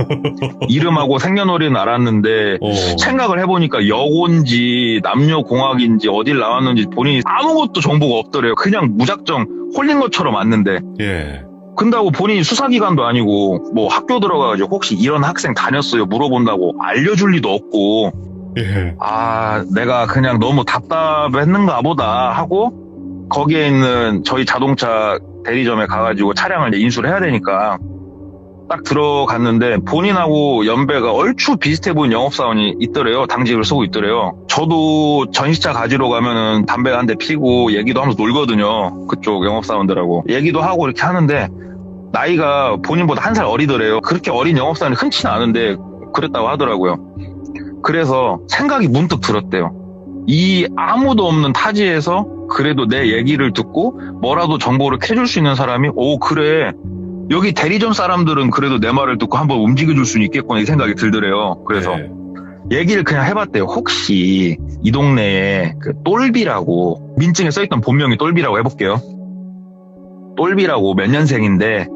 이름하고 생년월일은 알았는데 생각을 해보니까 여고인지 남녀공학인지 어딜 나왔는지 본인이 아무것도 정보가 없더래요. 그냥 무작정 홀린 것처럼 왔는데 예. 근다고 본인이 수사기관도 아니고 뭐 학교 들어가가지고 혹시 이런 학생 다녔어요 물어본다고 알려줄 리도 없고 예. 내가 그냥 너무 답답했는가 보다 하고 거기에 있는 저희 자동차 대리점에 가가지고 차량을 이제 인수를 해야 되니까 딱 들어갔는데 본인하고 연배가 얼추 비슷해 보이는 영업사원이 있더래요. 당직을 쓰고 있더래요. 저도 전시차 가지러 가면은 담배 한 대 피고 얘기도 하면서 놀거든요. 그쪽 영업사원들하고. 얘기도 하고 이렇게 하는데 나이가 본인보다 한 살 어리더래요. 그렇게 어린 영업사원이 흔치는 않은데 그랬다고 하더라고요. 그래서 생각이 문득 들었대요. 이 아무도 없는 타지에서 그래도 내 얘기를 듣고 뭐라도 정보를 캐줄 수 있는 사람이 그래. 여기 대리점 사람들은 그래도 내 말을 듣고 한번 움직여줄 수는 있겠구나 이 생각이 들더래요. 그래서 네. 얘기를 그냥 해봤대요. 혹시 이 동네에 그 똘비라고 민증에 써있던 본명이 똘비라고 해볼게요. 똘비라고 몇 년생인데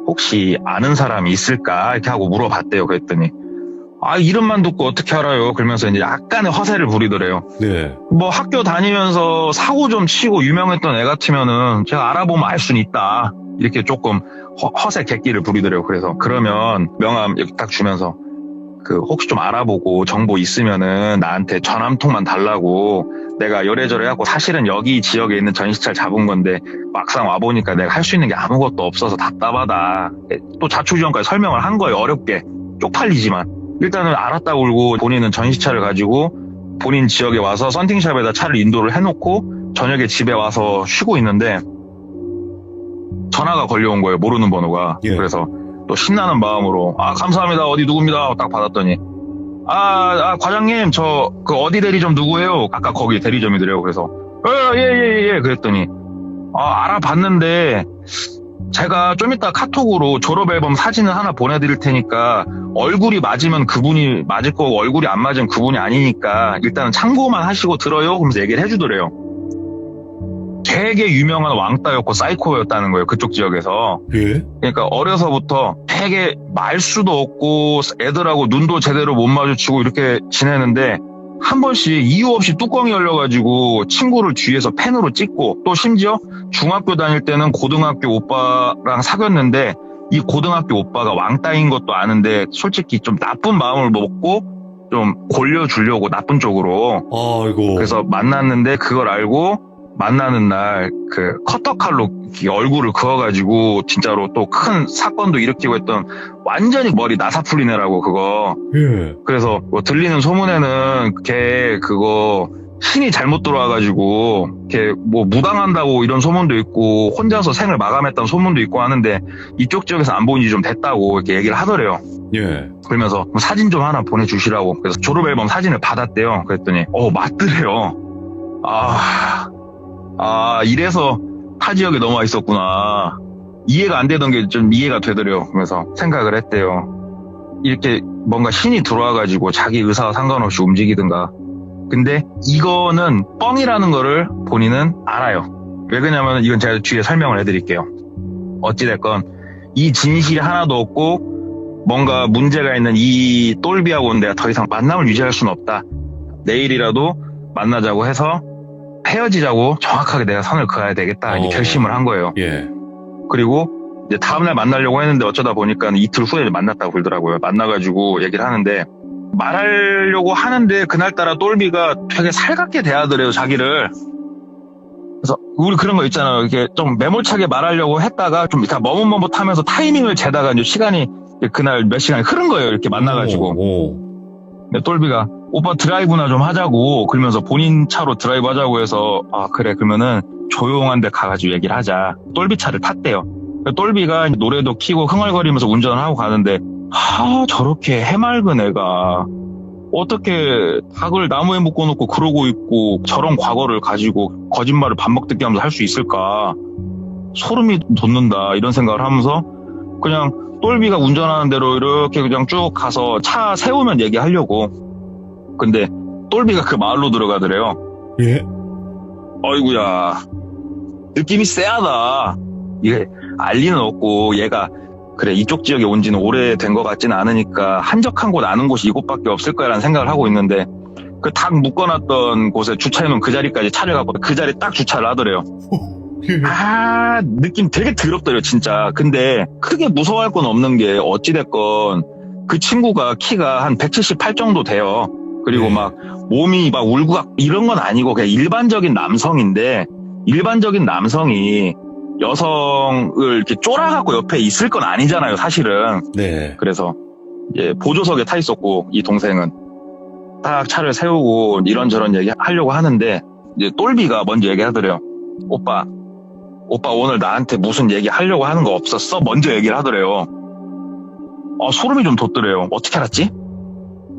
혹시 아는 사람이 있을까 이렇게 하고 물어봤대요. 그랬더니 이름만 듣고 어떻게 알아요? 그러면서 이제 약간의 허세를 부리더래요. 네. 뭐 학교 다니면서 사고 좀 치고 유명했던 애 같으면은 제가 알아보면 알 수는 있다. 이렇게 조금 허세 객기를 부리더래요. 그래서 그러면 명함 이렇게 딱 주면서 혹시 좀 알아보고 정보 있으면은 나한테 전화 한 통만 달라고 내가 요래저래 하고 사실은 여기 지역에 있는 전시차를 잡은 건데 막상 와보니까 내가 할 수 있는 게 아무것도 없어서 답답하다. 또 자초지종까지 설명을 한 거예요. 어렵게. 쪽팔리지만. 일단은 알았다고 그러고 본인은 전시차를 가지고 본인 지역에 와서 썬팅샵에다 차를 인도를 해놓고 저녁에 집에 와서 쉬고 있는데 전화가 걸려온 거예요. 모르는 번호가. 예. 그래서 또 신나는 마음으로 감사합니다. 어디 누굽니다. 딱 받았더니 과장님 저 어디 대리점 누구예요? 아까 거기 대리점이더래요. 그래서 예 그랬더니 알아봤는데 제가 좀 이따 카톡으로 졸업앨범 사진을 하나 보내드릴 테니까 얼굴이 맞으면 그분이 맞을 거고 얼굴이 안 맞으면 그분이 아니니까 일단은 참고만 하시고 들어요. 그러면서 얘기를 해주더래요. 되게 유명한 왕따였고 사이코였다는 거예요. 그쪽 지역에서. 예? 그러니까 어려서부터 되게 말수도 없고 애들하고 눈도 제대로 못 마주치고 이렇게 지내는데 한 번씩 이유 없이 뚜껑이 열려가지고 친구를 뒤에서 펜으로 찍고 또 심지어 중학교 다닐 때는 고등학교 오빠랑 사귀었는데 이 고등학교 오빠가 왕따인 것도 아는데 솔직히 좀 나쁜 마음을 먹고 좀 골려주려고 나쁜 쪽으로. 아이고. 그래서 만났는데 그걸 알고 만나는 날 커터칼로 얼굴을 그어가지고 진짜로 또 큰 사건도 일으키고 했던 완전히 머리 나사 풀리네라고 그거. 예. 그래서 뭐 들리는 소문에는 걔 그거 신이 잘못 들어와가지고 걔 뭐 무당한다고 이런 소문도 있고 혼자서 생을 마감했다는 소문도 있고 하는데 이쪽 지역에서 안 본 지 좀 됐다고 이렇게 얘기를 하더래요. 예. 그러면서 사진 좀 하나 보내주시라고. 그래서 졸업앨범 사진을 받았대요. 그랬더니 맞더래요. 이래서 타 지역에 넘어와 있었구나. 이해가 안 되던 게 좀 이해가 되더래요. 그래서 생각을 했대요. 이렇게 뭔가 신이 들어와가지고 자기 의사와 상관없이 움직이든가. 근데 이거는 뻥이라는 거를 본인은 알아요. 왜 그러냐면 이건 제가 뒤에 설명을 해드릴게요. 어찌됐건 이 진실이 하나도 없고 뭔가 문제가 있는 이 똘비하고는 내가 더 이상 만남을 유지할 수는 없다. 내일이라도 만나자고 해서 헤어지자고 정확하게 내가 선을 그어야 되겠다 이렇게 결심을 한 거예요. 예. 그리고 이제 다음날 만나려고 했는데 어쩌다 보니까 이틀 후에 만났다고 그러더라고요. 만나가지고 얘기를 하는데 말하려고 하는데 그날따라 똘비가 되게 살갑게 대하더래요, 자기를. 그래서 우리 그런 거 있잖아요. 이렇게 좀 매몰차게 말하려고 했다가 좀 다 머뭇머뭇하면서 타이밍을 재다가 이제 시간이 그날 몇 시간이 흐른 거예요. 이렇게 만나가지고. 근데 똘비가 오빠 드라이브나 좀 하자고 그러면서 본인 차로 드라이브 하자고 해서 그래 그러면은 조용한 데 가가지고 얘기를 하자. 똘비 차를 탔대요. 똘비가 노래도 키고 흥얼거리면서 운전을 하고 가는데 저렇게 해맑은 애가 어떻게 닭을 나무에 묶어놓고 그러고 있고 저런 과거를 가지고 거짓말을 밥 먹듯이 하면서 할 수 있을까. 소름이 돋는다 이런 생각을 하면서 그냥 똘비가 운전하는 대로 이렇게 그냥 쭉 가서 차 세우면 얘기하려고. 근데 똘비가 그 마을로 들어가더래요. 예? 어이구야 느낌이 쎄하다. 이게 알 리는 없고 얘가 그래 이쪽 지역에 온 지는 오래된 것 같지는 않으니까 한적한 곳 아는 곳이 이곳밖에 없을 거라는 생각을 하고 있는데 그 닭 묶어놨던 곳에 주차해놓은 그 자리까지 차를 갖고 그 자리에 딱 주차를 하더래요. 느낌 되게 더럽더래요 진짜. 근데 크게 무서워할 건 없는 게 어찌됐건 그 친구가 키가 한 178 정도 돼요. 그리고 막 몸이 막 울고 이런 건 아니고 그냥 일반적인 남성인데 일반적인 남성이 여성을 이렇게 쫄아갖고 옆에 있을 건 아니잖아요 사실은. 네. 그래서 보조석에 타 있었고 이 동생은 딱 차를 세우고 이런저런 얘기 하려고 하는데 이제 똘비가 먼저 얘기하더래요. 오빠 오늘 나한테 무슨 얘기 하려고 하는 거 없었어? 먼저 얘기를 하더래요. 소름이 좀 돋더래요. 어떻게 알았지?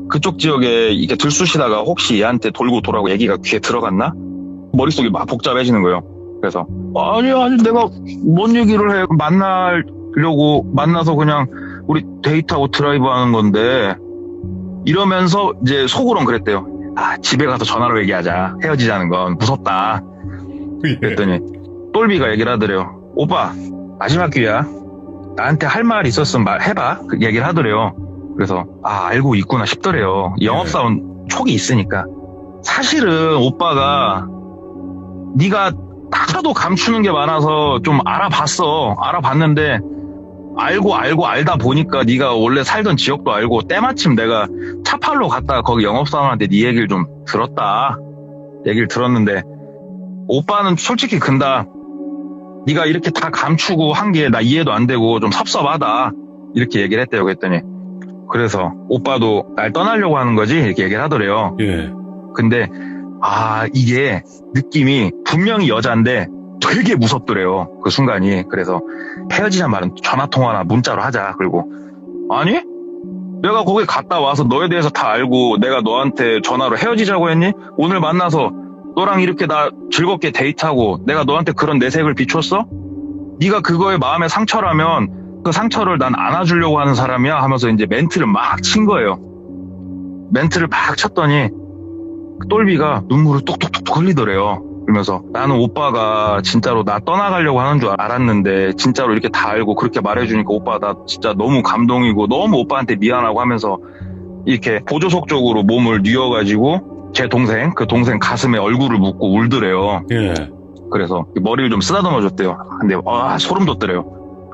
그쪽 지역에 이게 들쑤시다가 혹시 얘한테 돌고 돌아고 얘기가 귀에 들어갔나? 머릿속이 막 복잡해지는 거예요. 그래서 아니 내가 뭔 얘기를 해. 만나서 그냥 우리 데이트하고 드라이브 하는 건데 이러면서 이제 속으론 그랬대요. 집에 가서 전화로 얘기하자. 헤어지자는 건 무섭다. 그랬더니 똘비가 얘기를 하더래요. 오빠 마지막 기회야. 나한테 할 말 있었으면 말해봐. 그 얘기를 하더래요. 그래서 알고 있구나 싶더래요. 영업사원 촉이 있으니까. 사실은 오빠가 네가 하도 감추는 게 많아서 좀 알아봤는데 알다 보니까 네가 원래 살던 지역도 알고 때마침 내가 차팔로 갔다가 거기 영업사원한테 네 얘기를 좀 들었다. 얘기를 들었는데 오빠는 솔직히 근다. 네가 이렇게 다 감추고 한 게 나 이해도 안 되고 좀 섭섭하다. 이렇게 얘기를 했대요. 그랬더니 그래서 오빠도 날 떠나려고 하는 거지? 이렇게 얘기를 하더래요. 예. 근데 이게 느낌이 분명히 여잔데 되게 무섭더래요. 그 순간이. 그래서 헤어지자 말은 전화통화나 문자로 하자. 그리고 아니? 내가 거기 갔다 와서 너에 대해서 다 알고 내가 너한테 전화로 헤어지자고 했니? 오늘 만나서 너랑 이렇게 나 즐겁게 데이트하고 내가 너한테 그런 내색을 비췄어? 네가 그거에 마음에 상처라면 그 상처를 난 안아주려고 하는 사람이야 하면서 이제 멘트를 막 친 거예요. 멘트를 막 쳤더니 똘비가 눈물을 뚝뚝뚝 흘리더래요. 그러면서 나는 오빠가 진짜로 나 떠나가려고 하는 줄 알았는데 진짜로 이렇게 다 알고 그렇게 말해주니까 오빠 나 진짜 너무 감동이고 너무 오빠한테 미안하고 하면서 이렇게 보조석 쪽으로 몸을 뉘어가지고 제 동생, 그 동생 가슴에 얼굴을 묻고 울더래요. 예. 그래서 머리를 좀 쓰다듬어 줬대요. 근데 소름 돋더래요.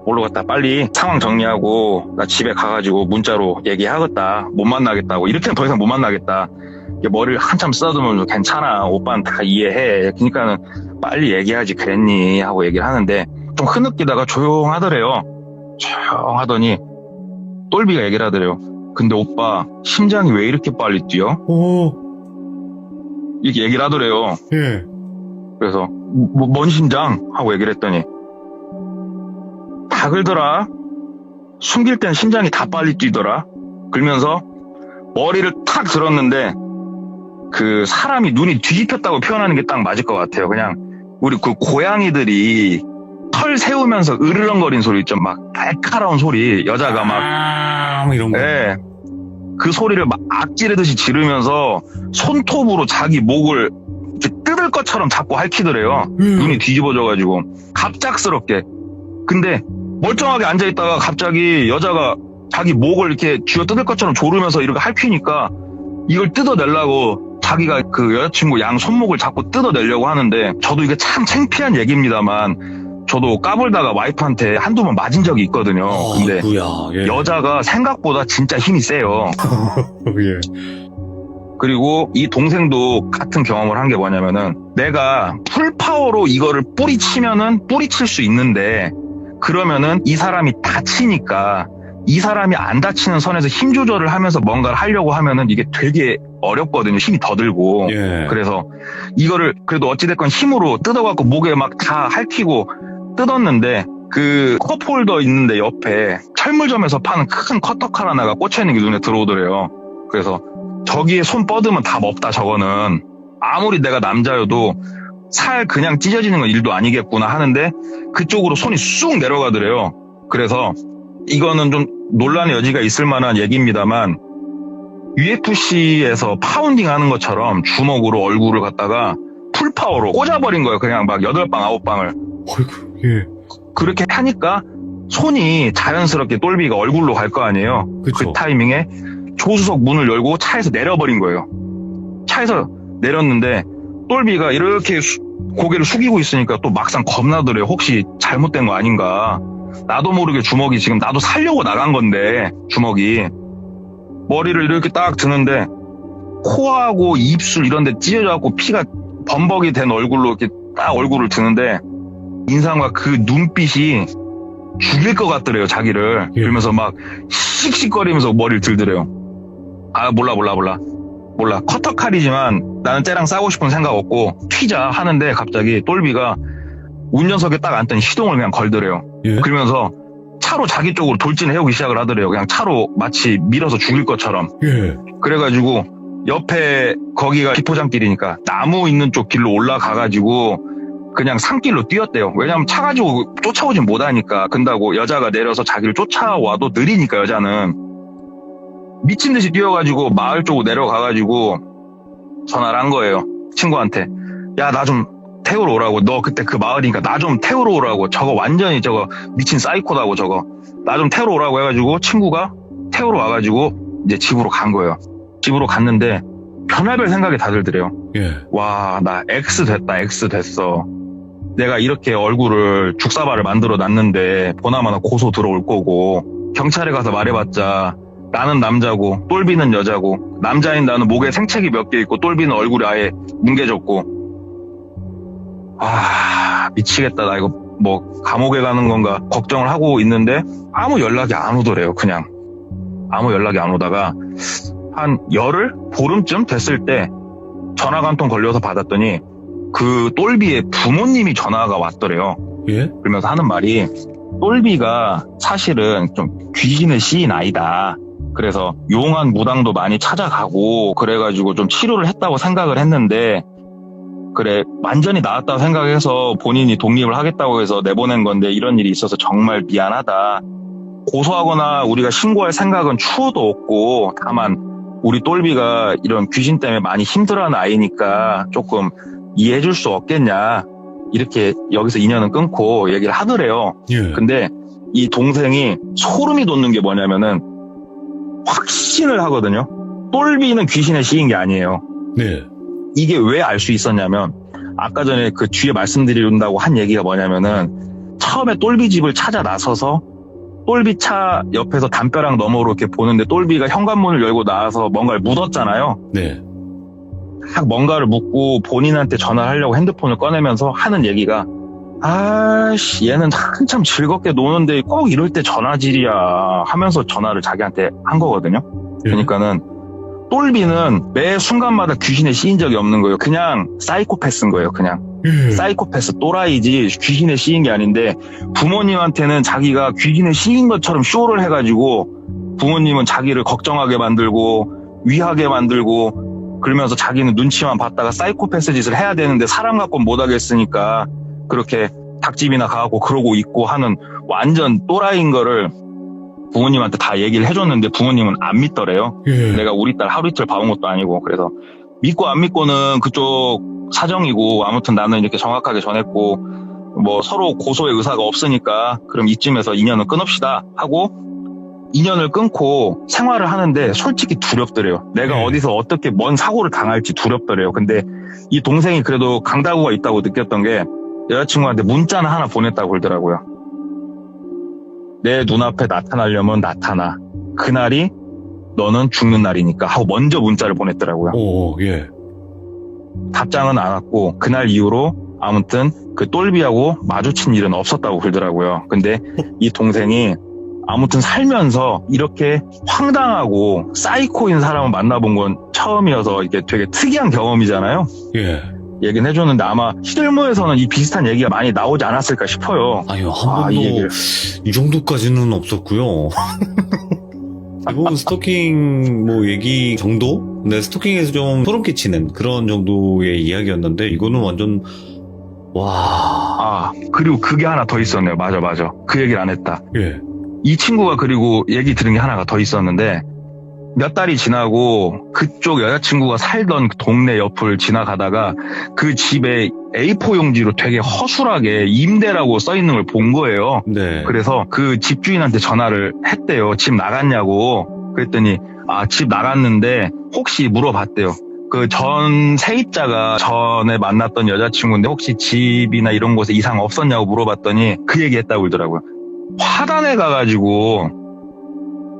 올라갔다 빨리 상황 정리하고 나 집에 가가지고 문자로 얘기하겠다. 못 만나겠다고. 이렇게는 더 이상 못 만나겠다. 머리를 한참 쓰다듬으면서 괜찮아. 오빠는 다 이해해. 그러니까는 빨리 얘기하지 그랬니? 하고 얘기를 하는데 좀 흐느끼다가 조용하더래요. 조용하더니 똘비가 얘기를 하더래요. 근데 오빠 심장이 왜 이렇게 빨리 뛰어? 이렇게 얘기를 하더래요. 예. 그래서 뭔 심장? 하고 얘기를 했더니 다 그러더라. 숨길 땐 심장이 다 빨리 뛰더라. 그러면서 머리를 탁 들었는데 그 사람이 눈이 뒤집혔다고 표현하는 게 딱 맞을 것 같아요. 그냥 우리 그 고양이들이 털 세우면서 으르렁거리는 소리 있죠. 막 날카로운 소리. 여자가 막 이런 거. 예. 그 소리를 막 악지르듯이 지르면서 손톱으로 자기 목을 이렇게 뜯을 것처럼 자꾸 핥히더래요. 눈이 뒤집어져가지고 갑작스럽게. 근데 멀쩡하게 앉아있다가 갑자기 여자가 자기 목을 이렇게 쥐어 뜯을 것처럼 조르면서 이렇게 핥히니까 이걸 뜯어내려고 자기가 그 여자친구 양 손목을 자꾸 뜯어내려고 하는데 저도 이게 참 창피한 얘기입니다만 저도 까불다가 와이프한테 한두 번 맞은 적이 있거든요. 근데 예. 여자가 생각보다 진짜 힘이 세요. 예. 그리고 이 동생도 같은 경험을 한 게 뭐냐면은 내가 풀파워로 이거를 뿌리칠 수 있는데 그러면은 이 사람이 다치니까 이 사람이 안 다치는 선에서 힘 조절을 하면서 뭔가를 하려고 하면은 이게 되게 어렵거든요. 힘이 더 들고. 예. 그래서 이거를 그래도 어찌됐건 힘으로 뜯어갖고 목에 막 다 핥히고 뜯었는데 그 컵홀더 있는데 옆에 철물점에서 파는 큰 커터칼 하나가 꽂혀있는 게 눈에 들어오더래요. 그래서 저기에 손 뻗으면 답 없다 저거는. 아무리 내가 남자여도 살 그냥 찢어지는 건 일도 아니겠구나 하는데 그쪽으로 손이 쑥 내려가더래요. 그래서 이거는 좀 논란의 여지가 있을 만한 얘기입니다만 UFC에서 파운딩 하는 것처럼 주먹으로 얼굴을 갖다가 풀파워로 꽂아버린 거예요. 그냥 막 8방 9방을. 어이구, 예. 그렇게 하니까 손이 자연스럽게 똘비가 얼굴로 갈 거 아니에요. 그쵸. 그 타이밍에 조수석 문을 열고 차에서 내려버린 거예요. 차에서 내렸는데 똘비가 이렇게 고개를 숙이고 있으니까 또 막상 겁나더래요. 혹시 잘못된 거 아닌가. 나도 모르게 주먹이 지금 나도 살려고 나간 건데 주먹이 머리를 이렇게 딱 드는데 코하고 입술 이런 데 찢어져갖고 피가 범벅이 된 얼굴로 이렇게 딱 얼굴을 드는데 인상과 그 눈빛이 죽일 것 같더래요. 자기를. 예. 그러면서 막 씩씩거리면서 머리를 들더래요. 몰라. 몰라 커터칼이지만 나는 쟤랑 싸우고 싶은 생각 없고 튀자 하는데 갑자기 똘비가 운전석에 딱 앉더니 시동을 그냥 걸더래요. 예? 그러면서 차로 자기 쪽으로 돌진을 해오기 시작을 하더래요. 그냥 차로 마치 밀어서 죽일 것처럼. 예. 그래가지고 옆에 거기가 비포장길이니까 나무 있는 쪽 길로 올라가가지고 그냥 산길로 뛰었대요. 왜냐면 차 가지고 쫓아오진 못하니까. 근다고 여자가 내려서 자기를 쫓아와도 느리니까 여자는. 미친 듯이 뛰어가지고 마을 쪽으로 내려가가지고 전화를 한 거예요. 친구한테. 야, 나 좀 태우러 오라고. 너 그때 그 마을이니까 나 좀 태우러 오라고. 저거 완전히 저거 미친 사이코다고 저거. 나 좀 태우러 오라고 해가지고 친구가 태우러 와가지고 이제 집으로 간 거예요. 집으로 갔는데 별의별 생각이 다 들더래요. 예. 와, 나 X 됐어. 내가 이렇게 얼굴을 죽사발을 만들어 놨는데 보나마나 고소 들어올 거고 경찰에 가서 말해봤자 나는 남자고 똘비는 여자고 남자인 나는 목에 생채기 몇 개 있고 똘비는 얼굴이 아예 뭉개졌고 아 미치겠다. 나 이거 뭐 감옥에 가는 건가 걱정을 하고 있는데 아무 연락이 안 오더래요. 그냥 아무 연락이 안 오다가 한 열흘? 보름쯤 됐을 때 전화가 한 통 걸려서 받았더니 그 똘비의 부모님이 전화가 왔더래요. 예? 그러면서 하는 말이 똘비가 사실은 좀 귀신의 시인 아이다. 그래서 용한 무당도 많이 찾아가고 그래가지고 좀 치료를 했다고 생각을 했는데 그래 완전히 나았다고 생각해서 본인이 독립을 하겠다고 해서 내보낸 건데 이런 일이 있어서 정말 미안하다. 고소하거나 우리가 신고할 생각은 추호도 없고 다만 우리 똘비가 이런 귀신 때문에 많이 힘들어하는 아이니까 조금 이해해줄 수 없겠냐 이렇게 여기서 인연은 끊고 얘기를 하더래요. 예. 근데 이 동생이 소름이 돋는 게 뭐냐면은 확신을 하거든요. 똘비는 귀신의 시인 게 아니에요. 네. 이게 왜 알 수 있었냐면 아까 전에 그 뒤에 말씀드린다고 한 얘기가 뭐냐면은 처음에 똘비 집을 찾아 나서서 똘비 차 옆에서 담벼락 너머로 이렇게 보는데 똘비가 현관문을 열고 나와서 뭔가를 묻었잖아요. 네. 딱 뭔가를 묻고 본인한테 전화를 하려고 핸드폰을 꺼내면서 하는 얘기가 아씨 얘는 한참 즐겁게 노는데 꼭 이럴 때 전화질이야 하면서 전화를 자기한테 한 거거든요. 예. 그러니까는 똘비는 매 순간마다 귀신에 씌인 적이 없는 거예요. 그냥 사이코패스인 거예요. 그냥 예. 사이코패스 또라이지 귀신에 씌인 게 아닌데 부모님한테는 자기가 귀신에 씌인 것처럼 쇼를 해가지고 부모님은 자기를 걱정하게 만들고 위하게 만들고 그러면서 자기는 눈치만 봤다가 사이코패스 짓을 해야 되는데 사람 갖고는 못하겠으니까 그렇게 닭집이나 가고 그러고 있고 하는 완전 또라이인 거를 부모님한테 다 얘기를 해줬는데 부모님은 안 믿더래요. 예. 내가 우리 딸 하루 이틀 봐온 것도 아니고 그래서 믿고 안 믿고는 그쪽 사정이고 아무튼 나는 이렇게 정확하게 전했고 뭐 서로 고소의 의사가 없으니까 그럼 이쯤에서 인연을 끊읍시다 하고 인연을 끊고 생활을 하는데 솔직히 두렵더래요. 내가 어디서 어떻게 뭔 사고를 당할지 두렵더래요. 근데 이 동생이 그래도 강다구가 있다고 느꼈던 게 여자친구한테 문자는 하나 보냈다고 그러더라고요. 내 눈앞에 나타나려면 나타나. 그날이 너는 죽는 날이니까 하고 먼저 문자를 보냈더라고요. 오, 예. 답장은 안 왔고 그날 이후로 아무튼 그 똘비하고 마주친 일은 없었다고 그러더라고요. 근데 이 동생이 아무튼 살면서 이렇게 황당하고 사이코인 사람을 만나본 건 처음이어서 이게 되게 특이한 경험이잖아요. 예. 얘기는 해줬는데 아마 시들모에서는 이 비슷한 얘기가 많이 나오지 않았을까 싶어요. 아니요, 한 번도 이 얘기를. 이 정도까지는 없었고요. 대부분 스토킹 뭐 얘기 정도? 네, 스토킹에서 좀 소름 끼치는 그런 정도의 이야기였는데 이거는 완전 와. 그리고 그게 하나 더 있었네요. 맞아. 그 얘기를 안 했다. 예. 이 친구가 그리고 얘기 들은 게 하나가 더 있었는데 몇 달이 지나고 그쪽 여자친구가 살던 그 동네 옆을 지나가다가 그 집에 A4 용지로 되게 허술하게 임대라고 써있는 걸 본 거예요. 네. 그래서 그 집주인한테 전화를 했대요. 집 나갔냐고. 그랬더니 집 나갔는데 혹시 물어봤대요. 그 전 세입자가 전에 만났던 여자친구인데 혹시 집이나 이런 곳에 이상 없었냐고 물어봤더니 그 얘기 했다고 그러더라고요. 화단에 가가지고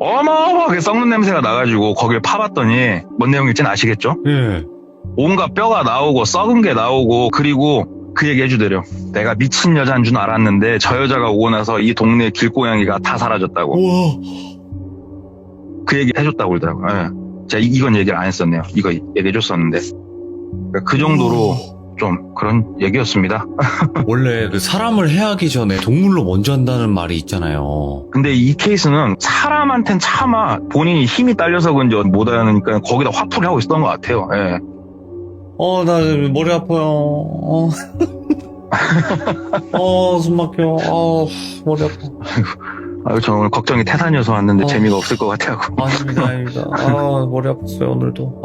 어마어마하게 썩는 냄새가 나가지고 거길 파봤더니 뭔 내용일지는 아시겠죠? 예. 온갖 뼈가 나오고 썩은 게 나오고 그리고 그 얘기 해주더래요. 내가 미친 여자인 줄 알았는데 저 여자가 오고 나서 이 동네 길고양이가 다 사라졌다고. 우와. 그 얘기 해줬다고 그러더라고요. 예. 제가 이건 얘기를 안 했었네요. 이거 얘기해줬었는데. 그 정도로 좀 그런 얘기였습니다. 원래 그 사람을 해하기 전에 동물로 먼저 한다는 말이 있잖아요. 근데 이 케이스는 사람한텐 차마 본인이 힘이 딸려서 그런지 못하니까 거기다 화풀이 하고 있었던 것 같아요. 예. 나 머리 아파요. 숨 막혀. 머리 아파. 아유, 저 오늘 걱정이 태산이어서 왔는데 재미가 없을 것 같아요. 아닙니다. 머리 아팠어요, 오늘도.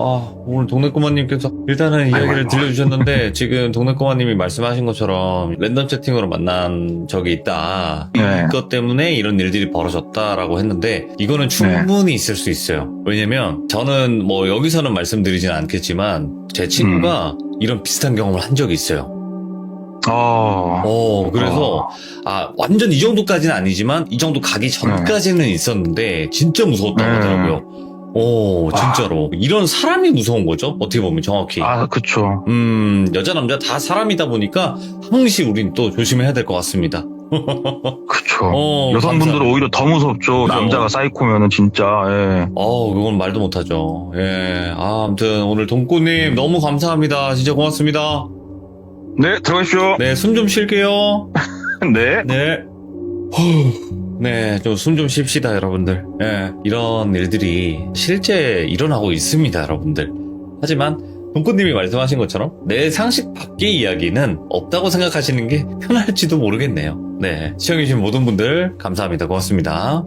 오늘 동네꼬마님께서 일단은 이야기를 들려주셨는데, 지금 동네꼬마님이 말씀하신 것처럼 랜덤 채팅으로 만난 적이 있다. 네. 이것 때문에 이런 일들이 벌어졌다라고 했는데, 이거는 충분히 있을 수 있어요. 왜냐면, 저는 뭐 여기서는 말씀드리진 않겠지만, 제 친구가 이런 비슷한 경험을 한 적이 있어요. 그래서, 완전 이 정도까지는 아니지만, 이 정도 가기 전까지는 있었는데, 진짜 무서웠다고 하더라고요. 진짜로. 이런 사람이 무서운 거죠? 어떻게 보면 정확히. 그쵸. 여자, 남자 다 사람이다 보니까, 항시 우린 또 조심해야 될 것 같습니다. 그쵸. 여성분들은 오히려 더 무섭죠. 남자가 사이코면은 진짜, 예. 그건 말도 못하죠. 예. 아무튼, 오늘 동꼬님 너무 감사합니다. 진짜 고맙습니다. 네, 들어가십시오. 네, 숨 좀 쉴게요. 네. 네. 네, 좀 숨 좀 쉽시다, 여러분들. 예, 이런 일들이 실제 일어나고 있습니다, 여러분들. 하지만, 동꾸님이 말씀하신 것처럼 내 상식 밖의 이야기는 없다고 생각하시는 게 편할지도 모르겠네요. 네, 시청해주신 모든 분들 감사합니다. 고맙습니다.